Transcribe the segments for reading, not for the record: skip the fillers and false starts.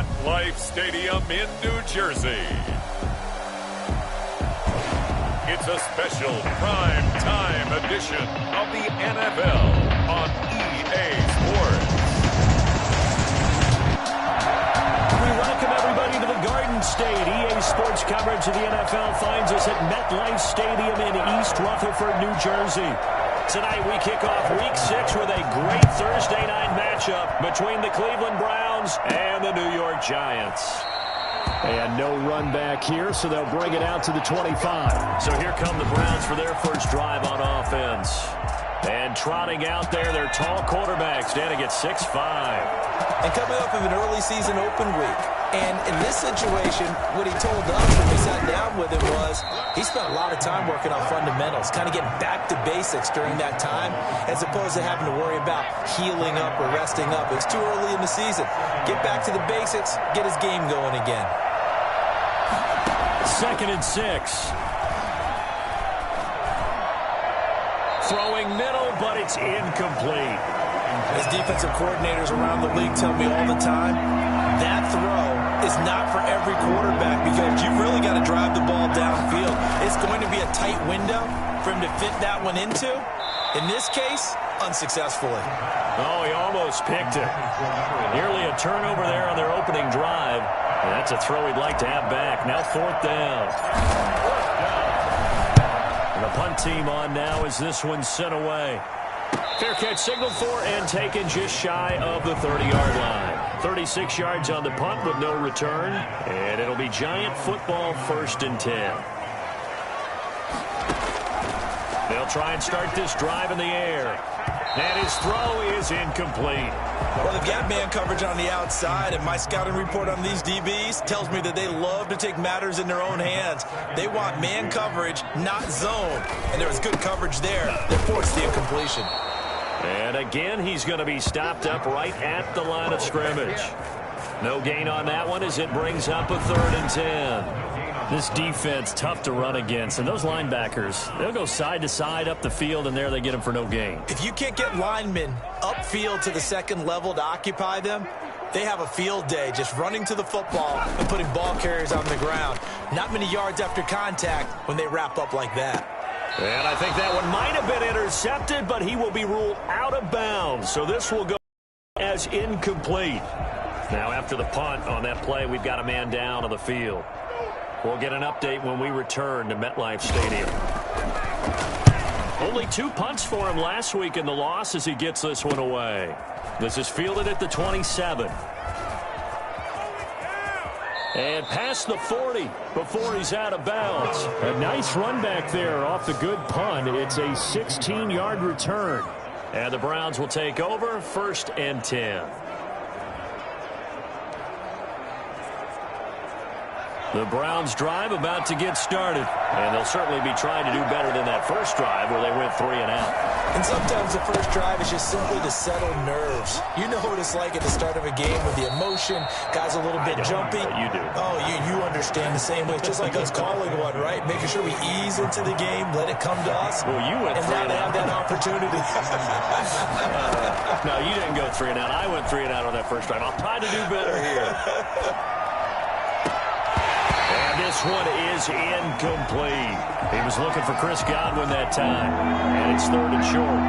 MetLife Stadium in New Jersey. It's a special prime time edition of the NFL on EA Sports. We welcome everybody to the Garden State. EA Sports coverage of the NFL finds us at MetLife Stadium in East Rutherford, New Jersey. Tonight we kick off Week 6 with a great Thursday night matchup between the Cleveland Browns and the New York Giants. And no run back here, so they'll bring it out to the 25. So here come the Browns for their first drive on offense. And trotting out there, their tall quarterbacks standing at 6'5". And coming off of an early season open week. And in this situation, what he told us when we sat down with him was he spent a lot of time working on fundamentals, kind of getting back to basics during that time, as opposed to having to worry about healing up or resting up. It's too early in the season. Get back to the basics, get his game going again. 2nd and 6. Throwing middle, but it's incomplete. As defensive coordinators around the league tell me all the time, that throw is not for every quarterback because you've really got to drive the ball downfield. It's going to be a tight window for him to fit that one into. In this case, unsuccessfully. Oh, he almost picked it. Nearly a turnover there on their opening drive. And that's a throw he'd like to have back. Now 4th down. And the punt team on now as this one's sent away. Fair catch signaled for and taken just shy of the 30-yard line. 36 yards on the punt with no return. And it'll be Giant football 1st and 10. They'll try and start this drive in the air. And his throw is incomplete. Well, they've got man coverage on the outside, and my scouting report on these DBs tells me that they love to take matters in their own hands. They want man coverage, not zone. And there was good coverage there that forced the incompletion. And again, he's going to be stopped up right at the line of scrimmage. No gain on that one as it brings up a 3rd and 10. This defense, tough to run against. And those linebackers, they'll go side to side up the field, and there they get them for no gain. If you can't get linemen upfield to the second level to occupy them, they have a field day just running to the football and putting ball carriers on the ground. Not many yards after contact when they wrap up like that. And I think that one might have been intercepted, but he will be ruled out of bounds. So this will go as incomplete. Now after the punt on that play, we've got a man down on the field. We'll get an update when we return to MetLife Stadium. Only 2 punts for him last week in the loss as he gets this one away. This is fielded at the 27. And past the 40 before he's out of bounds. A nice run back there off the good punt. It's a 16-yard return. And the Browns will take over 1st and 10. The Browns drive about to get started. And they'll certainly be trying to do better than that first drive where they went 3 and out. And sometimes the first drive is just simply to settle nerves. You know what it's like at the start of a game with the emotion. Guys a little bit jumpy. You do. Oh, you understand the same way. It's just like us calling one, right? Making sure we ease into the game, let it come to us. Well, you went 3 and out. And now they have that opportunity. No, you didn't go 3 and out. I went 3 and out on that first drive. I'll try to do better here. This one is incomplete. He was looking for Chris Godwin that time. And it's 3rd and short.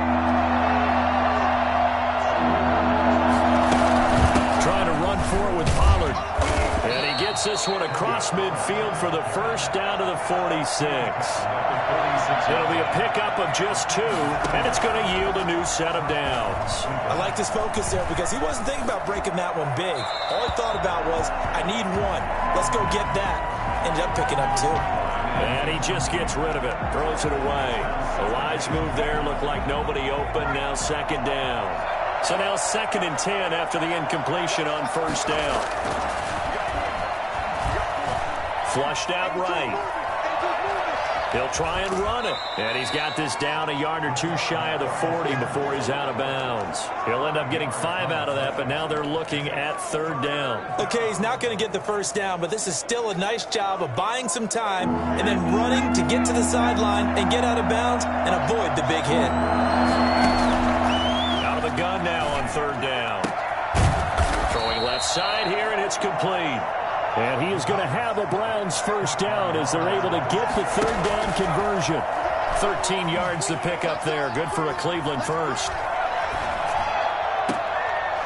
Trying to run for it with Pollard. And he gets this one across midfield for the first down to the 46. It'll be a pickup of just 2, and it's going to yield a new set of downs. I liked his focus there because he wasn't thinking about breaking that one big. All he thought about was, I need 1. Let's go get that. Ended up picking up 2. And he just gets rid of it. Throws it away. A wise move there. Looked like nobody open. Now 2nd down. So now 2nd and 10 after the incompletion on 1st down. Flushed out right. He'll try and run it. And he's got this down a yard or 2 shy of the 40 before he's out of bounds. He'll end up getting 5 out of that, but now they're looking at 3rd down. Okay, he's not going to get the first down, but this is still a nice job of buying some time and then running to get to the sideline and get out of bounds and avoid the big hit. Out of the gun now on 3rd down. Throwing left side here, and It's complete. And he is going to have a Browns first down as they're able to get the third down conversion. 13 yards to pick up there. Good for a Cleveland first.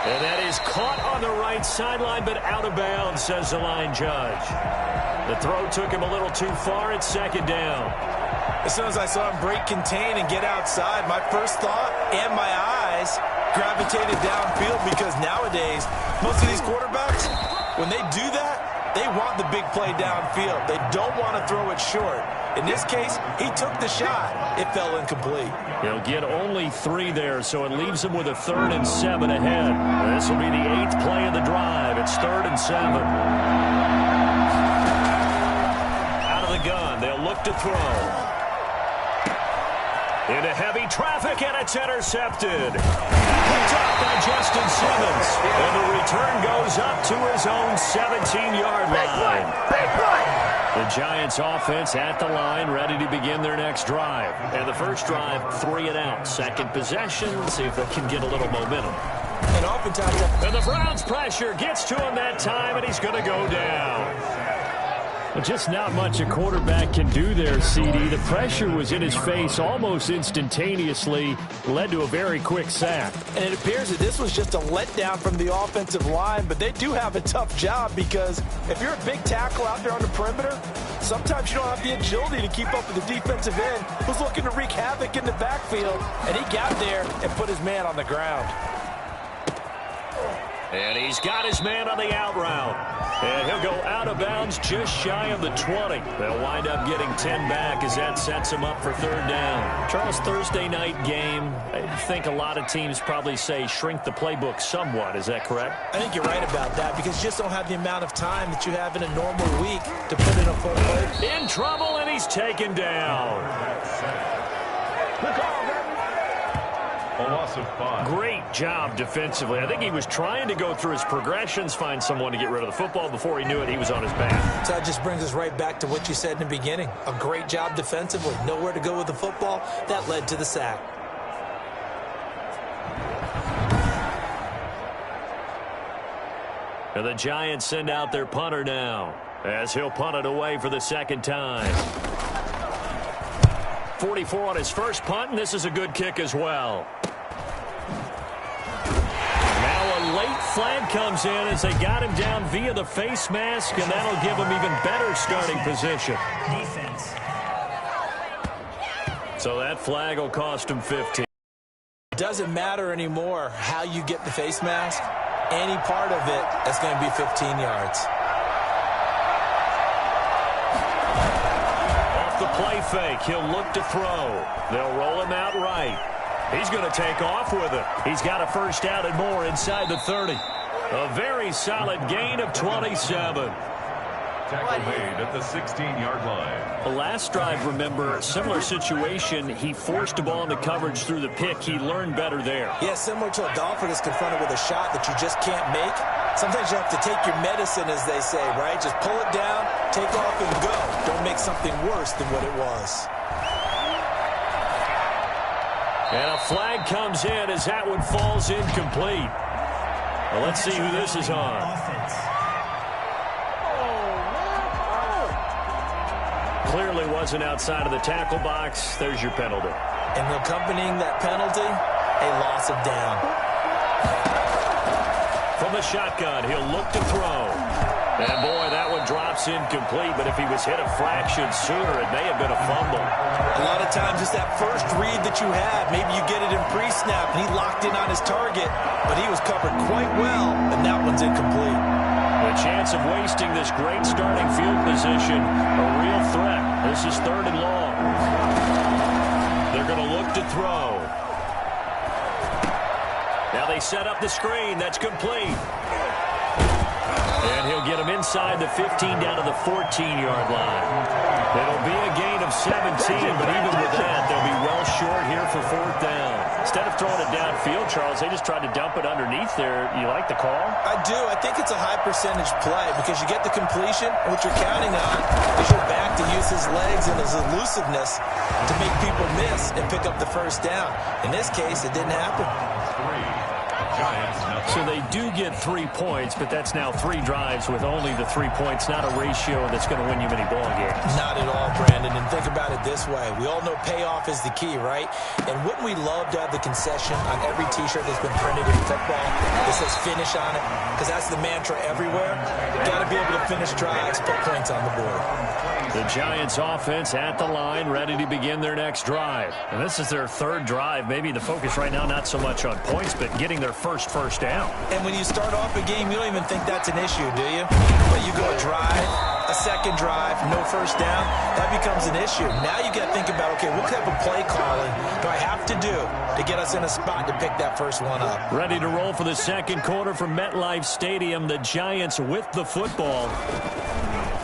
And that is caught on the right sideline, but out of bounds, says the line judge. The throw took him a little too far. It's second down. As soon as I saw him break contain and get outside, my first thought and my eyes gravitated downfield, because nowadays, most of these quarterbacks, when they do that, they want the big play downfield. They don't want to throw it short. In this case, he took the shot. It fell incomplete. He'll get only 3 there, so it leaves him with a 3rd and 7 ahead. This will be the 8th play of the drive. It's 3rd and 7. Out of the gun, they'll look to throw. Into heavy traffic, and it's intercepted. Picked up by Justin Simmons. And the return goes up to his own 17-yard line. Big play. The Giants offense at the line, ready to begin their next drive. And the first drive, 3 and out. Second possession, see if they can get a little momentum. And oftentimes, and the Browns pressure gets to him that time, and he's going to go down. Well, just not much a quarterback can do there, CD. The pressure was in his face almost instantaneously, led to a very quick sack. And it appears that this was just a letdown from the offensive line, but they do have a tough job, because if you're a big tackle out there on the perimeter, sometimes you don't have the agility to keep up with the defensive end who's looking to wreak havoc in the backfield, and he got there and put his man on the ground. And he's got his man on the out route. And he'll go out of bounds just shy of the 20. They'll wind up getting 10 back as that sets him up for 3rd down. Charles, Thursday night game, I think a lot of teams probably say shrink the playbook somewhat. Is that correct? I think you're right about that, because you just don't have the amount of time that you have in a normal week to put in a full play. In trouble, and he's taken down. A loss of 5. Great job defensively. I think he was trying to go through his progressions, find someone to get rid of the football. Before he knew it, he was on his back. So that just brings us right back to what you said in the beginning. A great job defensively. Nowhere to go with the football. That led to the sack. And the Giants send out their punter now, as he'll punt it away for the second time. 44 on his first punt, and this is a good kick as well. Late flag comes in as they got him down via the face mask, and that'll give him even better starting position. Defense. So that flag will cost him 15. It doesn't matter anymore how you get the face mask. Any part of it is going to be 15 yards. Off the play fake, he'll look to throw. They'll roll him out right. He's going to take off with it. He's got a first down and more inside the 30. A very solid gain of 27. Tackle made at the 16-yard line. The last drive, remember, similar situation. He forced a ball into coverage through the pick. He learned better there. Yeah, similar to a golfer that's confronted with a shot that you just can't make. Sometimes you have to take your medicine, as they say, right? Just pull it down, take off, and go. Don't make something worse than what it was. And a flag comes in as that one falls incomplete. Well, let's see who this is on. Offense. Clearly wasn't outside of the tackle box. There's your penalty. And accompanying that penalty, a loss of down. From the shotgun, he'll look to throw. And, boy, that one drops incomplete, but if he was hit a fraction sooner, it may have been a fumble. A lot of times, it's that first read that you have. Maybe you get it in pre-snap, and he locked in on his target, but he was covered quite well, and that one's incomplete. The chance of wasting this great starting field position, a real threat. This is 3rd and long. They're going to look to throw. Now they set up the screen. That's complete. And he'll get him inside the 15 down to the 14-yard line. It'll be a gain of 17, but even with that, they'll be well short here for 4th down. Instead of throwing it downfield, Charles, they just tried to dump it underneath there. You like the call? I do. I think it's a high percentage play because you get the completion, and what you're counting on is your back to use his legs and his elusiveness to make people miss and pick up the first down. In this case, it didn't happen. So they do get 3 points, but that's now 3 drives with only the 3 points, not a ratio that's going to win you many ball games. Not at all, Brandon. And think about it this way. We all know payoff is the key, right? And wouldn't we love to have the concession on every T-shirt that's been printed in football that says finish on it? Because that's the mantra everywhere. Got to be able to finish drives, put points on the board. The Giants offense at the line, ready to begin their next drive. And this is their 3rd drive. Maybe the focus right now not so much on points, but getting their first down. And when you start off a game, you don't even think that's an issue, do you? But you go a drive, a second drive, no first down, that becomes an issue. Now you got to think about, okay, what type of play calling do I have to do to get us in a spot to pick that first one up? Ready to roll for the second quarter from MetLife Stadium. The Giants with the football.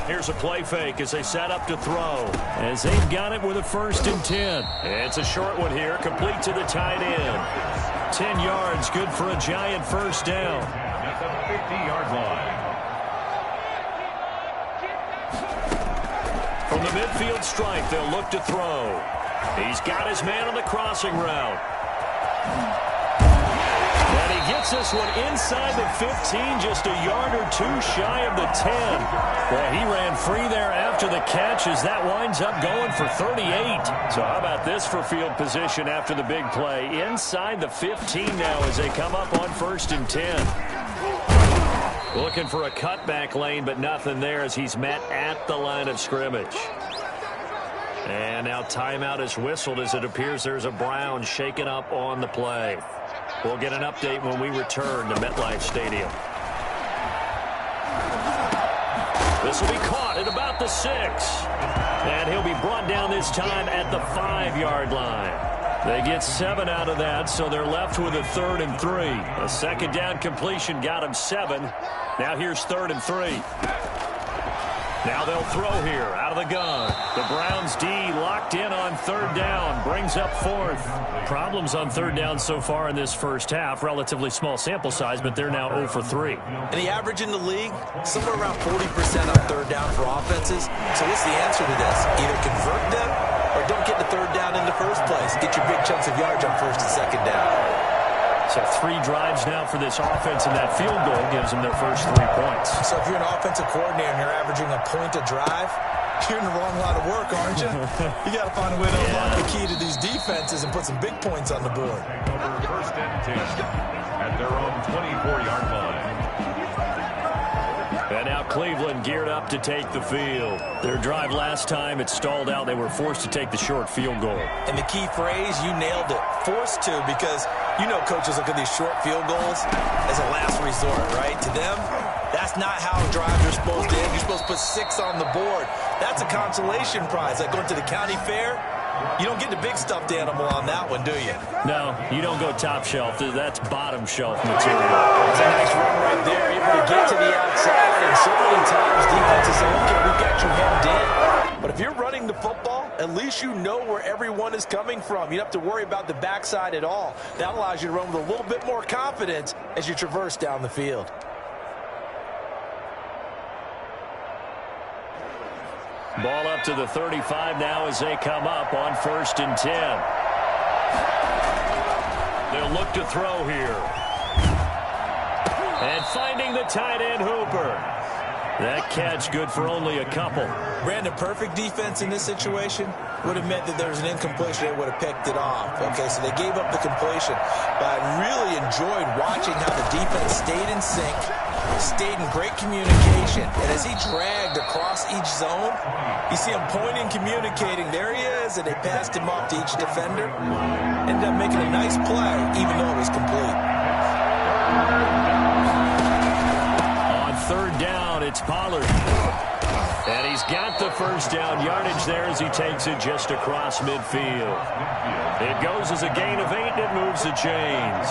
Here's a play fake as they set up to throw. As they've got it with a 1st and 10. It's a short one here, complete to the tight end. 10 yards, good for a Giant first down. At the 50-yard line. From the midfield stripe, they'll look to throw. He's got his man on the crossing route. And he gets this one inside the 15, just a yard or 2 shy of the 10. Well, he ran free there after the catch as that winds up going for 38. So how about this for field position after the big play? Inside the 15 now as they come up on 1st and 10. Looking for a cutback lane, but nothing there as he's met at the line of scrimmage. And now timeout is whistled as it appears there's a Brown shaken up on the play. We'll get an update when we return to MetLife Stadium. This will be caught at about the 6. And he'll be brought down this time at the 5-yard line. They get 7 out of that, so they're left with a 3rd and 3. A second down completion got him 7. Now here's 3rd and 3. Now they'll throw here out of the gun. The Browns D locked in on 3rd down. Brings up 4th. Problems on 3rd down so far in this first half. Relatively small sample size, but they're now 0 for 3. And the average in the league, somewhere around 40% on 3rd down for offenses. So what's the answer to this? Either convert them or don't get the 3rd down in the first place. Get your big chunks of yards on 1st and 2nd down. So 3 drives now for this offense, and that field goal gives them their first 3 points. So if you're an offensive coordinator and you're averaging a point a drive, you're in the wrong line of work, aren't you? You got to find a way to unlock the key to these defenses and put some big points on the board. Over 1st and 10 at their own 24-yard line. And now Cleveland geared up to take the field. Their drive last time, it stalled out. They were forced to take the short field goal. And the key phrase, you nailed it. Forced to, because you know coaches look at these short field goals as a last resort, right? To them, that's not how drives are supposed to end. You're supposed to put 6 on the board. That's a consolation prize. Like going to the county fair, you don't get the big stuffed animal on that one, do you? No, you don't go top shelf. That's bottom shelf material. It's a nice run right there, able to get to the outside, and so many times defenses say, okay, we got you hemmed in. But if you're running the football, at least you know where everyone is coming from. You don't have to worry about the backside at all. That allows you to run with a little bit more confidence as you traverse down the field. Ball up to the 35 now as they come up on 1st and 10. They'll look to throw here. And finding the tight end Hooper. That catch good for only a couple. Brandon, perfect defense in this situation would have meant that there was an incompletion. They would have picked it off. Okay, so they gave up the completion. But I really enjoyed watching how the defense stayed in sync, stayed in great communication. And as he dragged across each zone, you see him pointing, communicating. There he is, and they passed him off to each defender. Ended up making a nice play, even though it was complete. On 3rd down, it's Pollard. And he's got the first down yardage there as he takes it just across midfield. It goes as a gain of 8, and it moves the chains.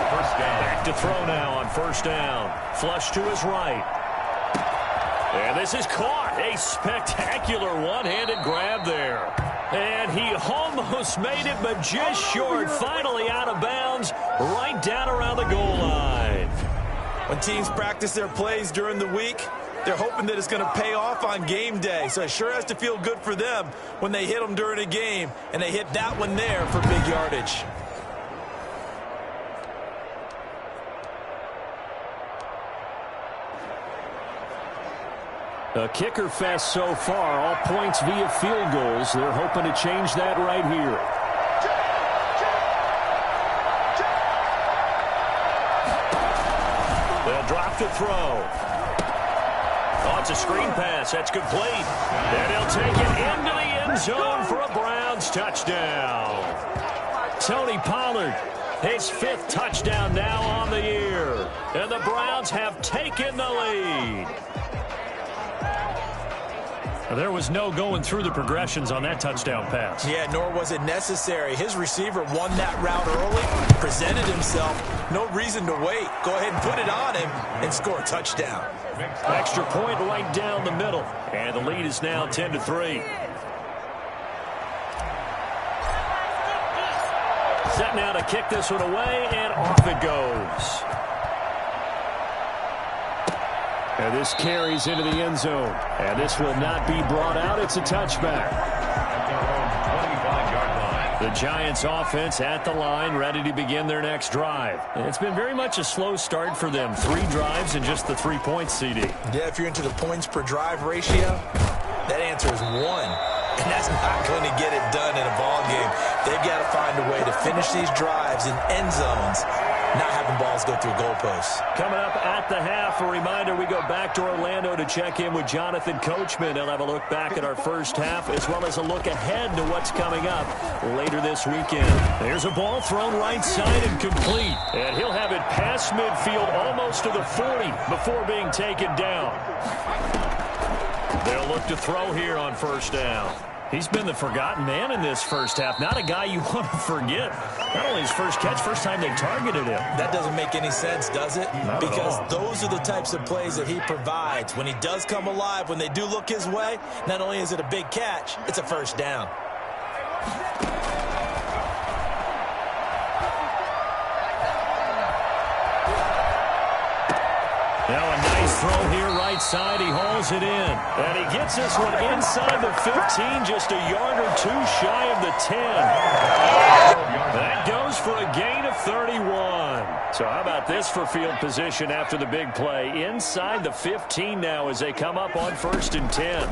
First down. Back to throw now on 1st down. Flush to his right. And this is caught. A spectacular one-handed grab there. And he almost made it, but just short. Finally out of bounds, right down around the goal line. When teams practice their plays during the week, they're hoping that it's going to pay off on game day. So it sure has to feel good for them when they hit them during a game, and they hit that one there for big yardage. A kicker fest so far, all points via field goals. They're hoping to change that right here. They'll drop to throw. Oh, it's a screen pass. That's complete. And he'll take it into the end zone for a Browns touchdown. Tony Pollard, his 5th touchdown now on the year. And the Browns have taken the lead. There was no going through the progressions on that touchdown pass. Yeah, nor was it necessary. His receiver won that route early, presented himself. No reason to wait. Go ahead and put it on him and score a touchdown. Extra point right down the middle. And the lead is now 10-3. Set now to kick this one away, and off it goes. And this carries into the end zone. And this will not be brought out. It's a touchback. The Giants offense at the line, ready to begin their next drive. And it's been very much a slow start for them. 3 drives and just the 3 points, CD. Yeah, if you're into the points per drive ratio, that answer is 1. And that's not going to get it done in a ball game. They've got to find a way to finish these drives in end zones, not having balls go through goalposts. Coming up at the half, a reminder, we go back to Orlando to check in with Jonathan Coachman. He'll have a look back at our first half as well as a look ahead to what's coming up later this weekend. There's a ball thrown right side and complete. And he'll have it past midfield almost to the 40 before being taken down. They'll look to throw here on first down. He's been the forgotten man in this first half. Not a guy you want to forget. Not only his first catch, first time they targeted him. That doesn't make any sense, does it? Not because at all. Those are the types of plays that he provides. When he does come alive, when they do look his way, not only is it a big catch, it's a first down. Now a nice throw here right side. He hauls it in. And he gets this one inside the 15, just a yard or 2 shy of the 10. That goes for a gain of 31. So how about this for field position after the big play? Inside the 15 now as they come up on 1st and 10.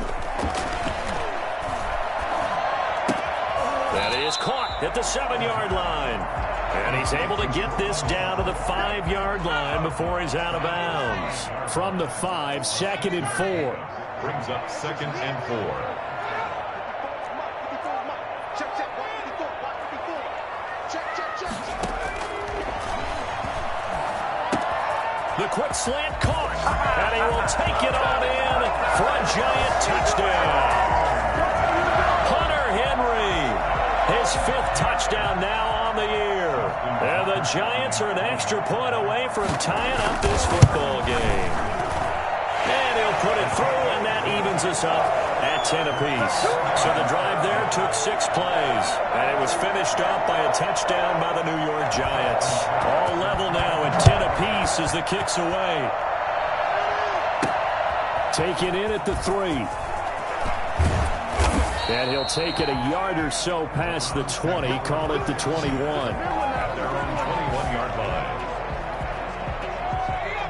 That is caught at the 7-yard line. And he's able to get this down to the 5-yard line before he's out of bounds. From the 5, 2nd and 4. Brings up 2nd and 4. The quick slant caught. And he will take it on in for a Giant touchdown. Hunter Henry, his 5th touchdown now on the year. And the Giants are an extra point away from tying up this football game. And he'll put it through, and that evens us up at 10 apiece. So the drive there took 6 plays, and it was finished up by a touchdown by the New York Giants. All level now at 10 apiece as the kick's away. Taken in at the 3. And he'll take it a yard or so past the 20, call it the 21. At their own 21-yard line.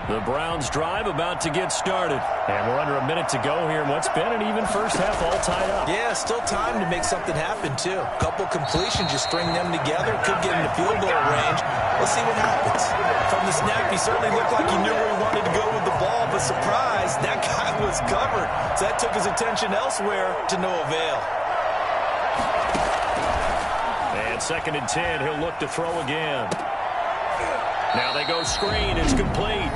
The Browns drive about to get started. And we're under a minute to go here in what's been an even first half all tied up. Yeah, still time to make something happen, too. A couple completions, you string them together, could get into field goal range. Let's see what happens. From the snap, he certainly looked like he knew where he wanted to go with the ball, but surprise, that guy was covered. So that took his attention elsewhere to no avail. And 2nd and 10, he'll look to throw again. Now they go screen, it's complete.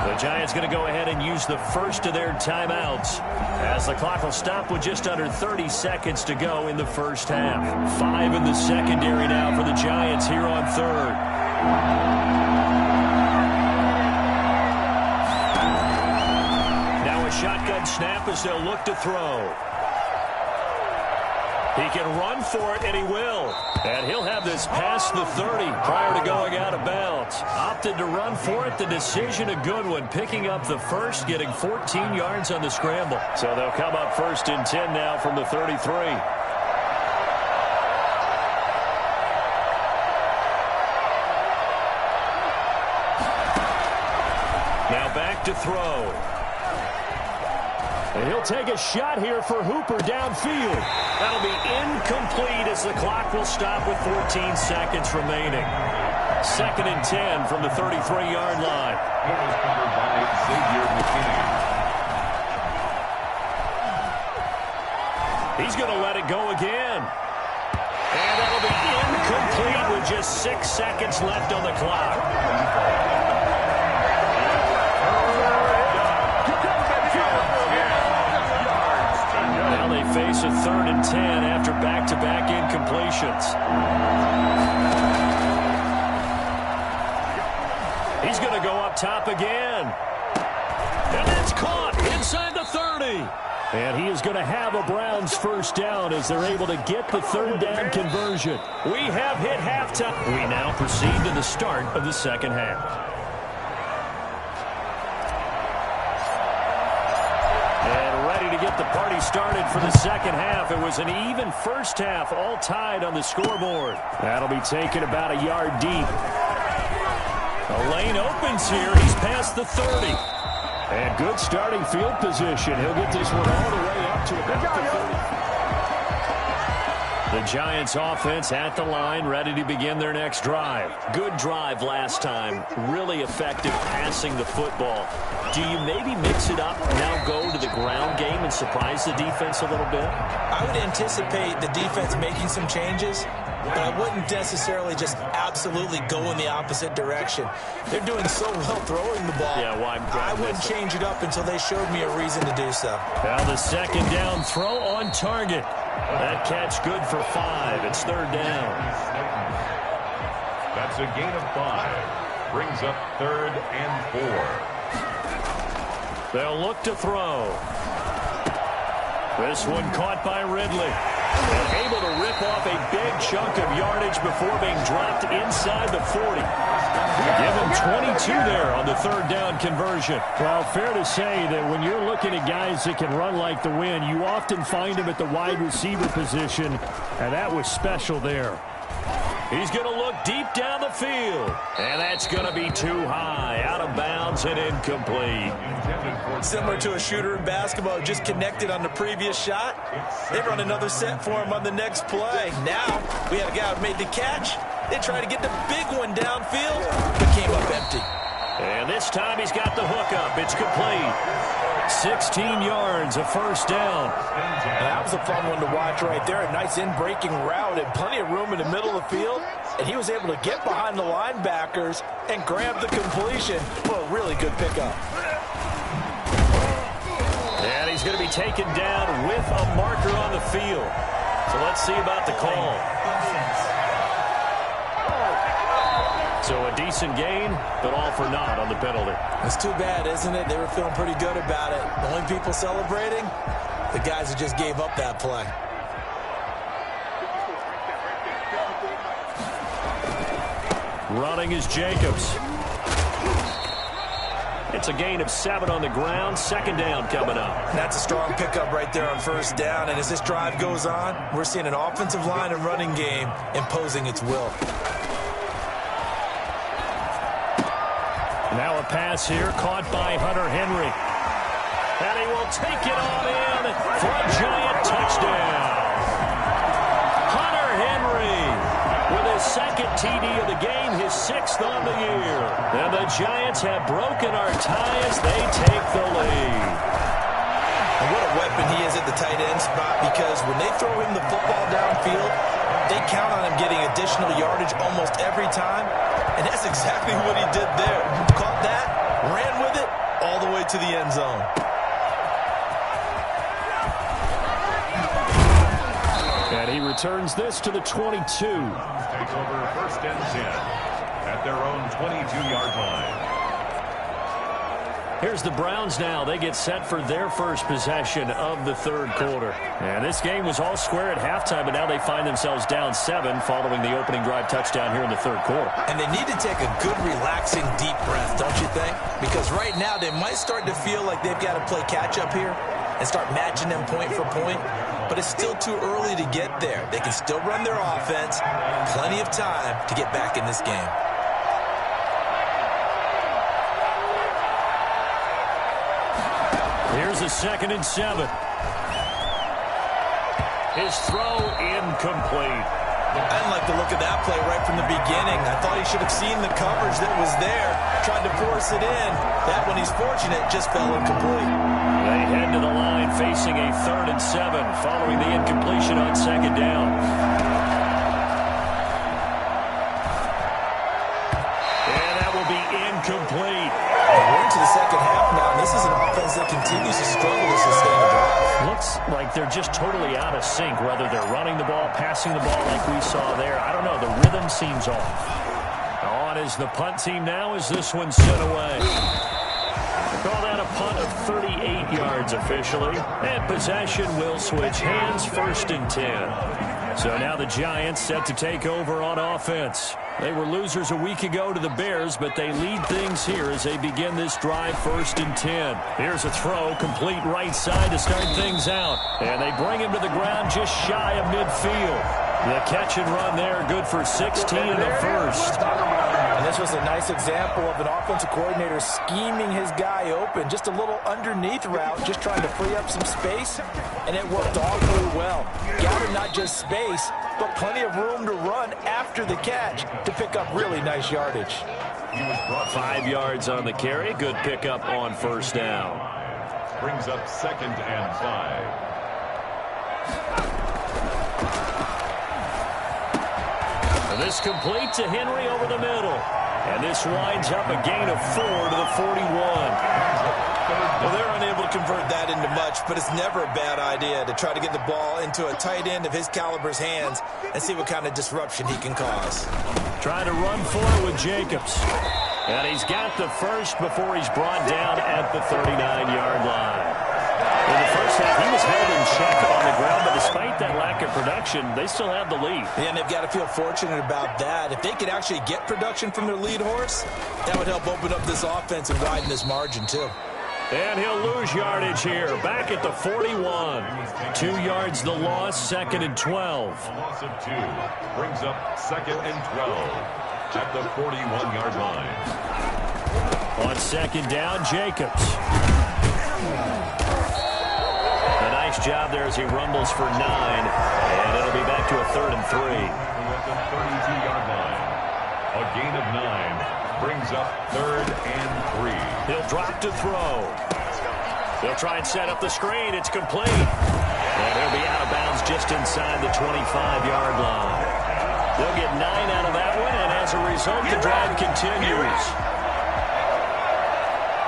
The Giants going to go ahead and use the first of their timeouts as the clock will stop with just under 30 seconds to go in the first half. 5 in the secondary now for the Giants here on 3rd. Now a shotgun snap as they'll look to throw. He can run for it, and he will. And he'll have this past the 30 prior to going out of bounds. Opted to run for it. The decision a good one. Picking up the first, getting 14 yards on the scramble. So they'll come up 1st and 10 now from the 33. Now back to throw. And he'll take a shot here for Hooper downfield. That'll be incomplete as the clock will stop with 14 seconds remaining. 2nd and 10 from the 33-yard line. It was covered by Xavier McKinney. He's going to let it go again. And that'll be incomplete with just 6 seconds left on the clock. Now they face a 3rd and 10 after back-to-back incompletions. He's going to go up top again. And that's caught inside the 30. And he is going to have a Browns first down as they're able to get the 3rd down conversion. We have hit halftime. We now proceed to the start of the 2nd half. And ready to get the party started for the 2nd half. It was an even first half, all tied on the scoreboard. That'll be taken about a yard deep. The lane opens here. He's past the 30. And good starting field position. He'll get this one all the way up to about the 30. The Giants offense at the line, ready to begin their next drive. Good drive last time. Really effective passing the football. Do you maybe mix it up, now go to the ground game and surprise the defense a little bit? I would anticipate the defense making some changes, but I wouldn't necessarily just absolutely go in the opposite direction. They're doing so well throwing the ball. Yeah, well, I wouldn't change it up until they showed me a reason to do so. Now the 2nd down throw on target. That catch good for 5. It's 3rd down. That's a gain of 5. Brings up 3rd and 4. They'll look to throw. This one caught by Ridley. And able to rip off a big chunk of yardage before being dropped inside the 40. Give him 22 there on the 3rd down conversion. Well, fair to say that when you're looking at guys that can run like the wind, you often find them at the wide receiver position, and that was special there. He's going to look deep down the field. And that's going to be too high. Out of bounds and incomplete. Similar to a shooter in basketball, just connected on the previous shot. They run another set for him on the next play. Now, we had a guy who made the catch. They tried to get the big one downfield, but came up empty. And this time he's got the hook up. It's complete. 16 yards, a first down. That was a fun one to watch right there. A nice in-breaking route and plenty of room in the middle of the field. And he was able to get behind the linebackers and grab the completion for a really good pickup. And he's going to be taken down with a marker on the field. So let's see about the call. So a decent gain, but all for naught on the penalty. It's too bad, isn't it? They were feeling pretty good about it. The only people celebrating, the guys who just gave up that play. Running is Jacobs. It's a gain of 7 on the ground. 2nd down coming up. That's a strong pickup right there on first down. And as this drive goes on, we're seeing an offensive line and running game imposing its will. Now a pass here, caught by Hunter Henry. And he will take it on in for a Giant touchdown. Hunter Henry with his 2nd TD of the game, his 6th on the year. And the Giants have broken our tie as they take the lead. And what a weapon he is at the tight end spot, because when they throw him the football downfield, they count on him getting additional yardage almost every time. And that's exactly what he did there. Caught that, ran with it, all the way to the end zone. And he returns this to the 22. Takes over 1st and 10 at their own 22-yard line. Here's the Browns now. They get set for their first possession of the 3rd quarter. And this game was all square at halftime, but now they find themselves down 7 following the opening drive touchdown here in the 3rd quarter. And they need to take a good, relaxing, deep breath, don't you think? Because right now they might start to feel like they've got to play catch-up here and start matching them point for point. But it's still too early to get there. They can still run their offense. Plenty of time to get back in this game. Here's a 2nd and 7. His throw incomplete. I didn't like the look of that play right from the beginning. I thought he should have seen the coverage that was there, tried to force it in. That one, he's fortunate, just fell incomplete. They head to the line facing a 3rd and 7 following the incompletion on 2nd down. And that will be incomplete. We're into the second half now, and this is an offense that continues to struggle to sustain a drive. Looks like they're just totally out of sync, whether they're running the ball, passing the ball like we saw there. I don't know. The rhythm seems off. On is the punt team now as this one's sent away. Call that a punt of 38 yards officially. And possession will switch hands, 1st and 10. So now the Giants set to take over on offense. They were losers a week ago to the Bears, but they lead things here as they begin this drive, 1st and 10. Here's a throw, complete right side to start things out. And they bring him to the ground just shy of midfield. The catch and run there, good for 16 in the first. And this was a nice example of an offensive coordinator scheming his guy open. Just a little underneath route, just trying to free up some space, and it worked awfully well. Got him not just space, but plenty of room to run after the catch to pick up really nice yardage. 5 yards on the carry. Good pickup on 1st down. Brings up 2nd and 5. And this complete to Henry over the middle. And this winds up a gain of 4 to the 41. Well, they're unable to convert that into much, but it's never a bad idea to try to get the ball into a tight end of his caliber's hands and see what kind of disruption he can cause. Trying to run for it with Jacobs. And he's got the first before he's brought down at the 39-yard line. In the first half, he was held in check on the ground, but despite that lack of production, they still have the lead. Yeah, and they've got to feel fortunate about that. If they could actually get production from their lead horse, that would help open up this offense and widen this margin, too. And he'll lose yardage here, back at the 41. 2 yards the loss, 2nd and 12. Loss of 2 brings up 2nd and 12 at the 41-yard line. On 2nd down, Jacobs. A nice job there as he rumbles for 9, and it'll be back to a 3rd and 3. At the 32-yard line, a gain of 9 brings up 3rd and 3. He'll drop to throw. They'll try and set up the screen. It's complete. And he'll be out of bounds just inside the 25-yard line. They'll get 9 out of that one, and as a result, the drive continues.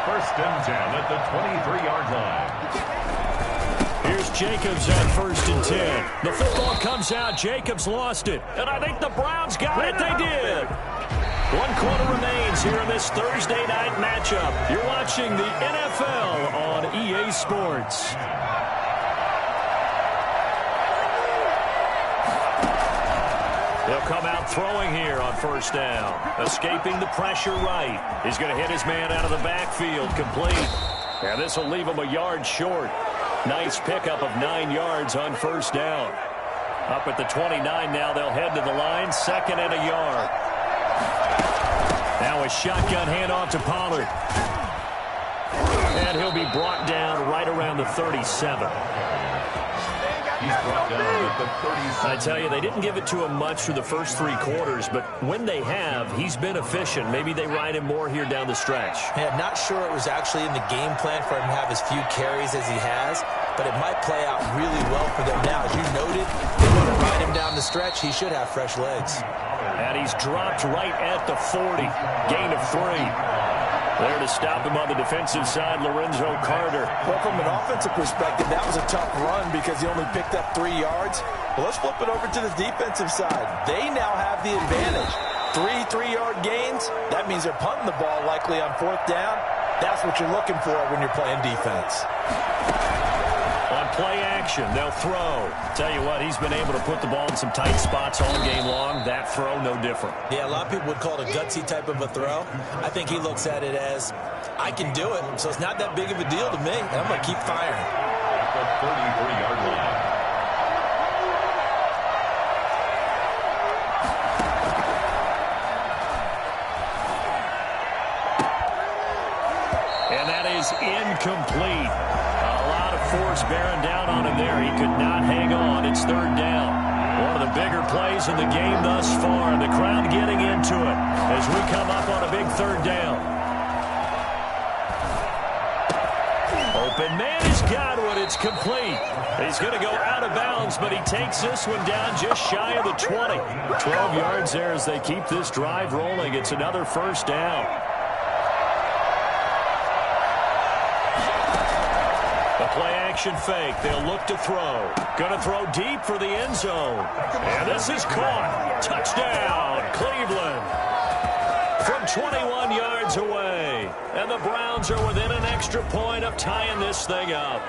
1st and 10 at the 23-yard line. Here's Jacobs on 1st and 10. The football comes out. Jacobs lost it. And I think the Browns got it. They did. 1 quarter remains here in this Thursday night matchup. You're watching the NFL on EA Sports. They'll come out throwing here on 1st down. Escaping the pressure right. He's going to hit his man out of the backfield. Complete. And this will leave him a yard short. Nice pickup of 9 yards on 1st down. Up at the 29 now, they'll head to the line. 2nd and a yard. Now a shotgun handoff to Pollard. And he'll be brought down right around the 37. He's brought down at the 37. I tell you, they didn't give it to him much through the first 3 quarters, but when they have, he's been efficient. Maybe they ride him more here down the stretch. Yeah, not sure it was actually in the game plan for him to have as few carries as he has, but it might play out really well for them now. As you noted, they want to ride him down the stretch. He should have fresh legs. And he's dropped right at the 40. Gain of 3. There to stop him on the defensive side, Lorenzo Carter. Well, from an offensive perspective, that was a tough run because he only picked up 3 yards. Well, let's flip it over to the defensive side. They now have the advantage. 3 3-yard gains. That means they're punting the ball likely on 4th down. That's what you're looking for when you're playing defense. On play action, they'll throw. Tell you what, he's been able to put the ball in some tight spots all game long. That throw, no different. Yeah, a lot of people would call it a gutsy type of a throw. I think he looks at it as, I can do it, so it's not that big of a deal to me, and I'm going to keep firing. At the 33-yard line. And that is incomplete. A force bearing down on him there. He could not hang on. It's third down. One of the bigger plays in the game thus far. The crowd getting into it as we come up on a big third down. Open man has got one. It's complete. He's going to go out of bounds, but he takes this one down just shy of the 20. 12 yards there as they keep this drive rolling. It's another first down. The play-action fake. They'll look to throw. Going to throw deep for the end zone. And this is caught. Touchdown, Cleveland. From 21 yards away. And the Browns are within an extra point of tying this thing up.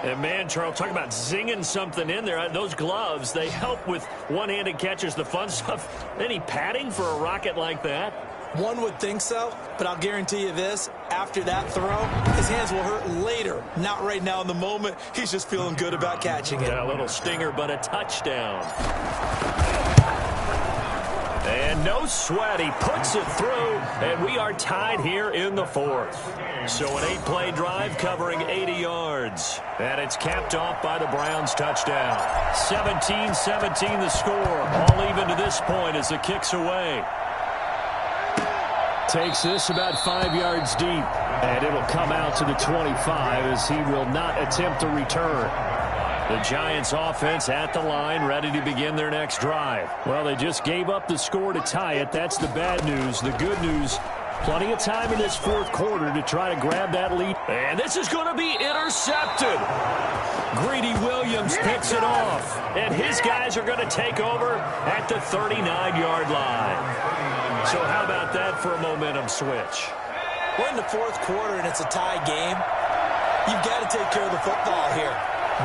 And, man, Charles, talk about zinging something in there. Those gloves, they help with one-handed catches, the fun stuff. Any padding for a rocket like that? One would think so, but I'll guarantee you this. After that throw, his hands will hurt later. Not right now in the moment. He's just feeling good about catching it. Yeah, a little stinger, but a touchdown. And no sweat. He puts it through, and we are tied here in the fourth. So an 8-play drive covering 80 yards. And it's capped off by the Browns' touchdown. 17-17 the score. All even to this point as the kick's away. Takes this about 5 yards deep. And it'll come out to the 25 as he will not attempt to return. The Giants offense at the line, ready to begin their next drive. Well, they just gave up the score to tie it. That's the bad news. The good news, plenty of time in this fourth quarter to try to grab that lead. And this is going to be intercepted. Greedy Williams picks it off. And his guys are going to take over at the 39-yard line. So how about that for a momentum switch? We're in the fourth quarter, and it's a tie game. You've got to take care of the football here.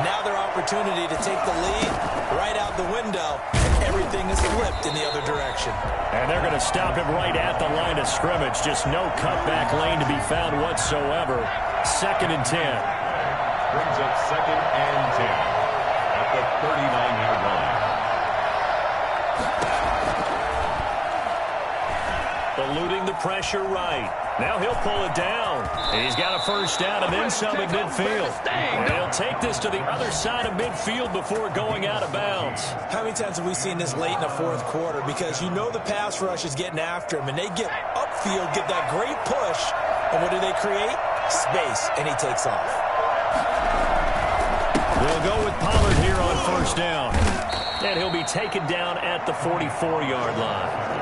Now their opportunity to take the lead right out the window, and everything is flipped in the other direction. And they're going to stop him right at the line of scrimmage. Just no cutback lane to be found whatsoever. 2nd and 10. Brings up 2nd and 10 at the 39-yard line. Eluding the pressure right. Now he'll pull it down. He's got a first down and then some at midfield. And he'll take this to the other side of midfield before going out of bounds. How many times have we seen this late in the fourth quarter? Because you know the pass rush is getting after him, and they get upfield, get that great push, and what do they create? Space, and he takes off. We'll go with Pollard here on first down. And he'll be taken down at the 44-yard line.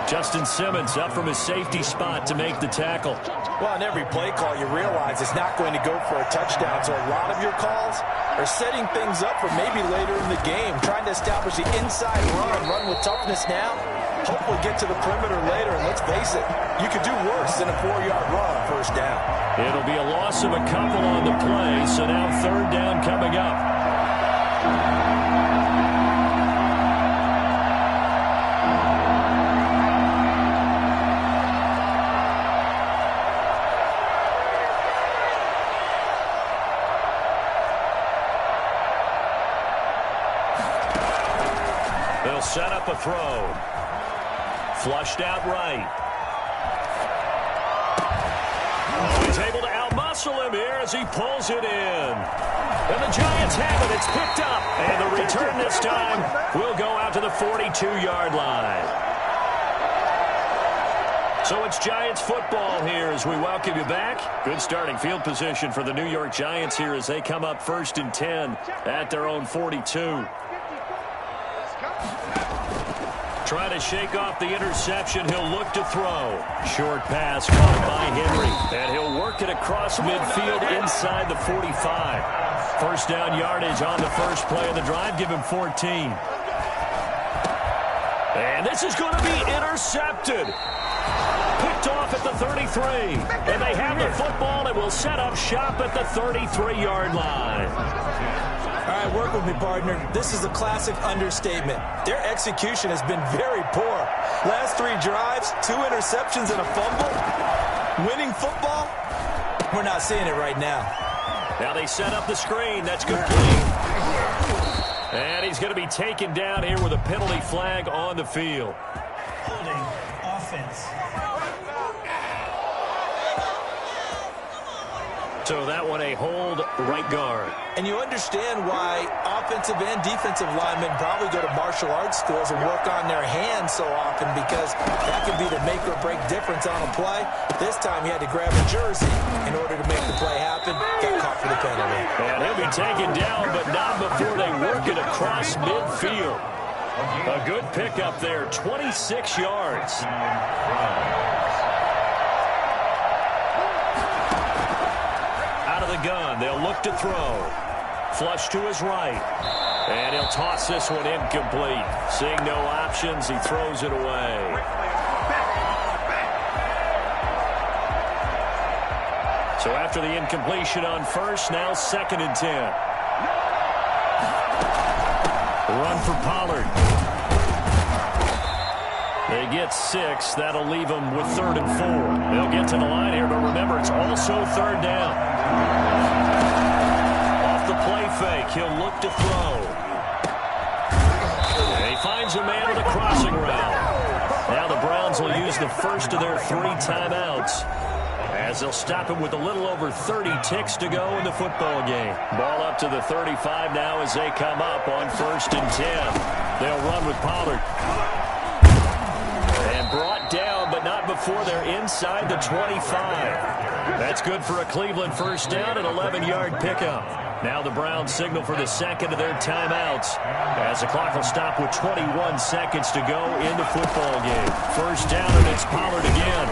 Justin Simmons up from his safety spot to make the tackle. Well, on every play call, you realize it's not going to go for a touchdown. So a lot of your calls are setting things up for maybe later in the game, trying to establish the inside run with toughness now. Hopefully get to the perimeter later, and let's face it, you could do worse than a 4-yard run on first down. It'll be a loss of a couple on the play, so now third down coming up. They'll set up a throw. Flushed out right. He's able to outmuscle him here as he pulls it in. And the Giants have it. It's picked up. And the return this time will go out to the 42-yard line. So it's Giants football here as we welcome you back. Good starting field position for the New York Giants here as they come up 1st and 10 at their own 42. Trying to shake off the interception. He'll look to throw. Short pass caught by Henry. And he'll work it across midfield inside the 45. First down yardage on the first play of the drive. Give him 14. And this is going to be intercepted. Picked off at the 33. And they have the football and will set up shop at the 33-yard line. All right, work with me, partner. This is a classic understatement. Their execution has been very poor. Last 3 drives, 2 interceptions and a fumble. Winning football? We're not seeing it right now. Now they set up the screen. That's complete. And he's going to be taken down here with a penalty flag on the field. Holding offense. So that one a hold right guard. And you understand why offensive and defensive linemen probably go to martial arts schools and work on their hands so often, because that can be the make or break difference on a play. This time he had to grab a jersey in order to make the play happen. Got caught for the penalty. And he'll be taken down, but not before they work it across midfield. A good pickup there, 26 yards. Out of the gun, they'll look to throw. Flush to his right. And he'll toss this one incomplete. Seeing no options, he throws it away. So after the incompletion on first, now 2nd and 10. Run for Pollard. They get 6. That'll leave them with 3rd and 4. They'll get to the line here, but remember, it's also 3rd down. Off the play fake, he'll look to throw. And he finds a man with a crossing route. Now the Browns will use the first of their 3 timeouts, as they'll stop him with a little over 30 ticks to go in the football game. Ball up to the 35 now as they come up on 1st and 10. They'll run with Pollard. And brought down, but not before they're inside the 25. That's good for a Cleveland first down, an 11-yard pickup. Now the Browns signal for the 2nd of their timeouts, as the clock will stop with 21 seconds to go in the football game. First down, and it's Pollard again.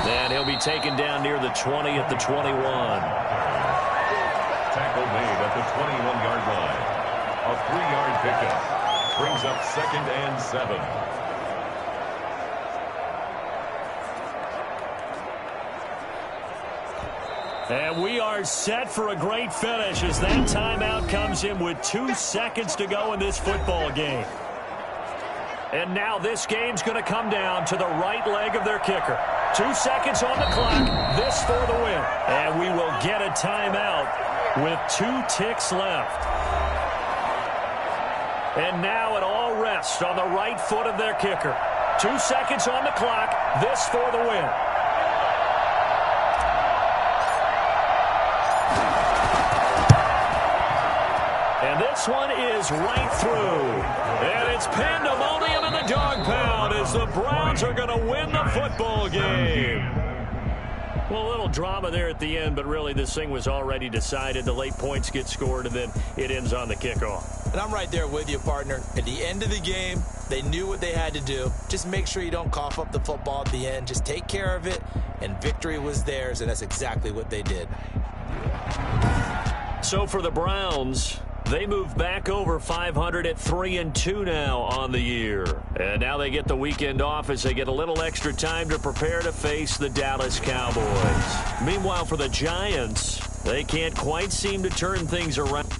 And he'll be taken down near the 20 at the 21. Tackle made at the 21-yard line. A 3-yard pickup brings up 2nd and 7. And we are set for a great finish as that timeout comes in with 2 seconds to go in this football game. And now this game's going to come down to the right leg of their kicker. 2 seconds on the clock, this for the win. And we will get a timeout with 2 ticks left. And now it all rests on the right foot of their kicker. 2 seconds on the clock, this for the win. And this one is right through. And it's pandemonium in the dog pound as the Browns are going to win the football game. Well, a little drama there at the end, but really this thing was already decided. The late points get scored, and then it ends on the kickoff. And I'm right there with you, partner. At the end of the game, they knew what they had to do. Just make sure you don't cough up the football at the end. Just take care of it, and victory was theirs, and that's exactly what they did. So for the Browns, they move back over 500 at 3-2 now on the year. And now they get the weekend off as they get a little extra time to prepare to face the Dallas Cowboys. Meanwhile, for the Giants, they can't quite seem to turn things around.